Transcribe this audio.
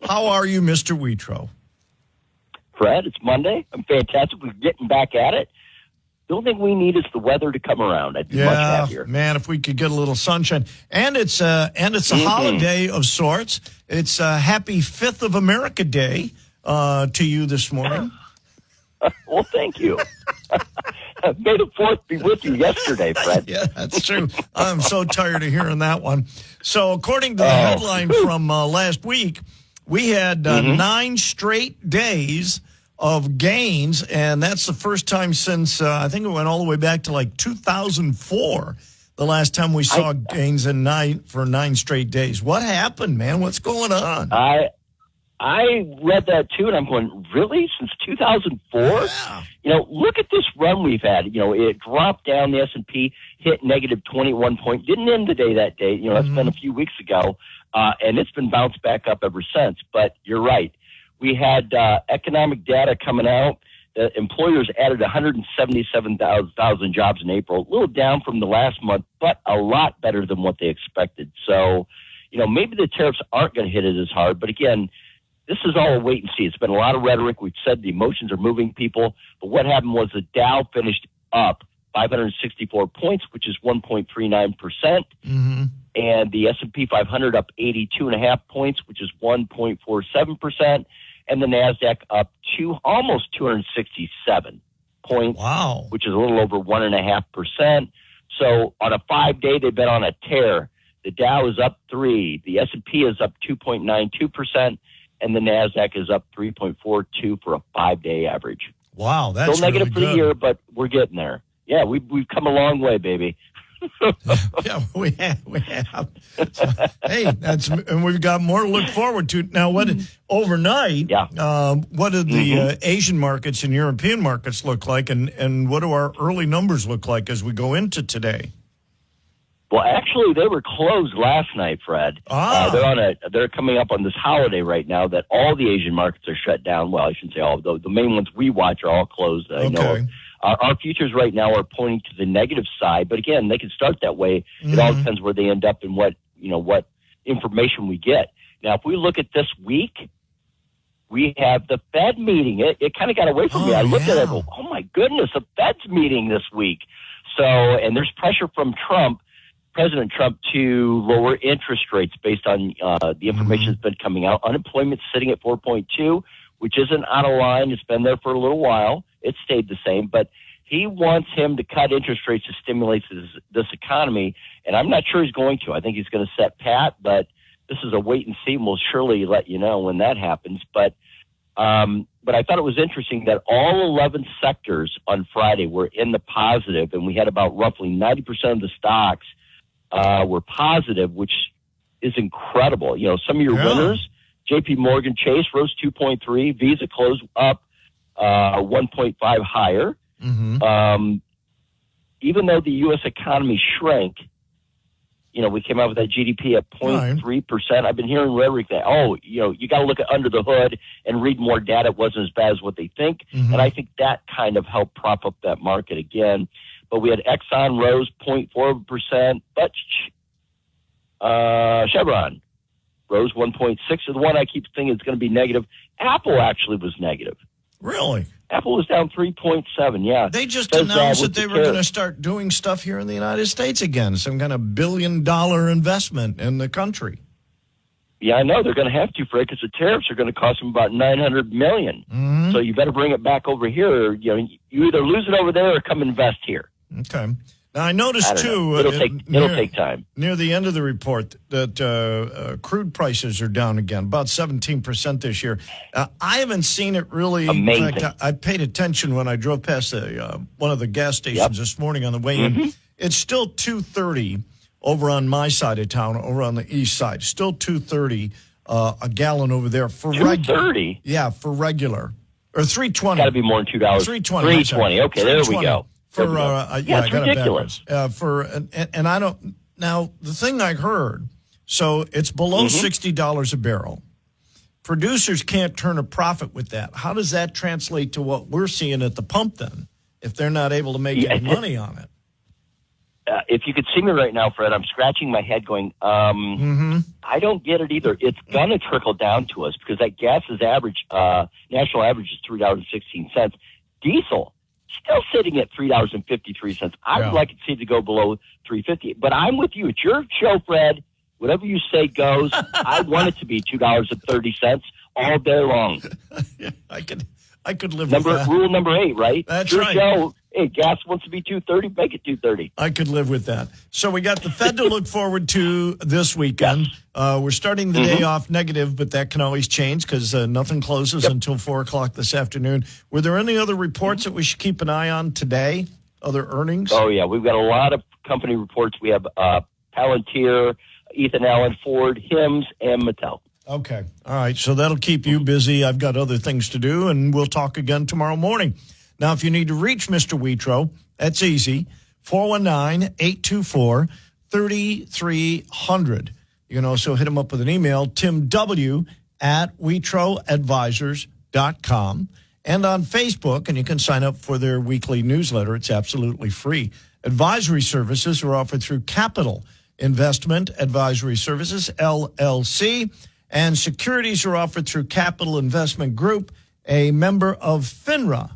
How are you, Mr. Whetro? Fred, it's Monday. I'm fantastic. We're getting back at it. The only thing we need is the weather to come around. I'd be much happier. Man, if we could get a little sunshine. And it's a holiday of sorts. It's a happy 5th of America Day to you this morning. Well, thank you. May the 4th be with you yesterday, Fred. Yeah, that's true. I'm so tired of hearing that one. So according to the headline from last week, we had 9 straight days of gains, and that's the first time since, I think it went all the way back to like 2004, the last time we saw gains for 9 straight days. What happened, man? What's going on? I read that too, and I'm going, really? Since 2004? Yeah. Look at this run we've had. It dropped down, the S&P hit negative 21 points, didn't end the day that day. That's been a few weeks ago, and it's been bounced back up ever since. But you're right. We had economic data coming out. The employers added 177,000 jobs in April, a little down from the last month, but a lot better than what they expected. So, maybe the tariffs aren't going to hit it as hard. But again, this is all a wait and see. It's been a lot of rhetoric. We've said the emotions are moving people. But what happened was the Dow finished up 564 points, which is 1.39%. And the S&P 500 up 82.5 points, which is 1.47%. And the NASDAQ up almost 267 points, which is a little over 1.5%. So on a 5-day, they've been on a tear. The Dow is up 3. The S&P is up 2.92%. And the NASDAQ is up 3.42 for a 5-day average. Wow, that's still negative really for the year, but we're getting there. Yeah, we've come a long way, baby. Yeah, we have. So, hey, and we've got more to look forward to. Now, overnight? What did the Asian markets and European markets look like, and what do our early numbers look like as we go into today? Well, actually, they were closed last night, Fred. They're coming up on this holiday right now that all the Asian markets are shut down. Well, I shouldn't say all. The main ones we watch are all closed. I know. Our futures right now are pointing to the negative side, but again, they can start that way. It all depends where they end up and what information we get. Now, if we look at this week, we have the Fed meeting. It kind of got away from me. I looked at it and go, oh my goodness, the Fed's meeting this week. So, and there's pressure from President Trump to lower interest rates based on the information that's been coming out. Unemployment's sitting at 4.2, which isn't out of line. It's been there for a little while. It stayed the same, but he wants him to cut interest rates to stimulate this economy, and I'm not sure he's going to. I think he's going to set pat, but this is a wait and see, and we'll surely let you know when that happens. But I thought it was interesting that all 11 sectors on Friday were in the positive, and we had about roughly 90% of the stocks were positive, which is incredible. Some of your winners, J.P. Morgan Chase rose 2.3, Visa closed up 1.5 higher. Even though the U.S. economy shrank, we came out with that GDP at 0.3%. I've been hearing rhetoric that, you got to look at under the hood and read more data. It wasn't as bad as what they think. And I think that kind of helped prop up that market again. But we had Exxon rose 0.4%, but Chevron rose 1.6. So the one I keep thinking is going to be negative. Apple actually was negative. Really? Apple was down 3.7, yeah. They just announced that they were going to start doing stuff here in the United States again, some kind of $1 billion investment in the country. Yeah, I know. They're going to have to, Fred, because the tariffs are going to cost them about $900 million. So you better bring it back over here. You either lose it over there or come invest here. Okay. Now, I noticed, too, it'll take time. Near the end of the report that crude prices are down again, about 17% this year. I haven't seen it really. Amazing. In fact, I paid attention when I drove past one of the gas stations this morning on the way in. It's still $2.30 over on my side of town, over on the east side. Still $2.30 a gallon over there for $2.30? Yeah, for regular. Or $3.20. Got to be more than $2. $3.20. $3.20. Okay, there we go. It's ridiculous. And I don't. Now, the thing I heard, so it's below $60 a barrel. Producers can't turn a profit with that. How does that translate to what we're seeing at the pump then, if they're not able to make any money on it? if you could see me right now, Fred, I'm scratching my head going, I don't get it either. It's going to trickle down to us because that gas's average, national average is $3.16. Diesel, still sitting at $3.53. I would like to see it to go below $3.50. But I'm with you. It's your show, Fred. Whatever you say goes. I want it to be $2.30 all day long. I could live with that. Rule number 8, right? That's your right. Show, hey, gas wants to be $2.30, make it $2.30. I could live with that. So we got the Fed to look forward to this weekend. Yes. We're starting the day off negative, but that can always change because nothing closes until 4 o'clock this afternoon. Were there any other reports that we should keep an eye on today? Other earnings? Oh, yeah. We've got a lot of company reports. We have Palantir, Ethan Allen, Ford, Hims, and Mattel. Okay. All right. So that'll keep you busy. I've got other things to do, and we'll talk again tomorrow morning. Now, if you need to reach Mr. Whetro, that's easy. 419-824-3300. You can also hit him up with an email, timw@WhetroAdvisors.com. And on Facebook, and you can sign up for their weekly newsletter. It's absolutely free. Advisory services are offered through Capital Investment Advisory Services, LLC. And securities are offered through Capital Investment Group, a member of FINRA.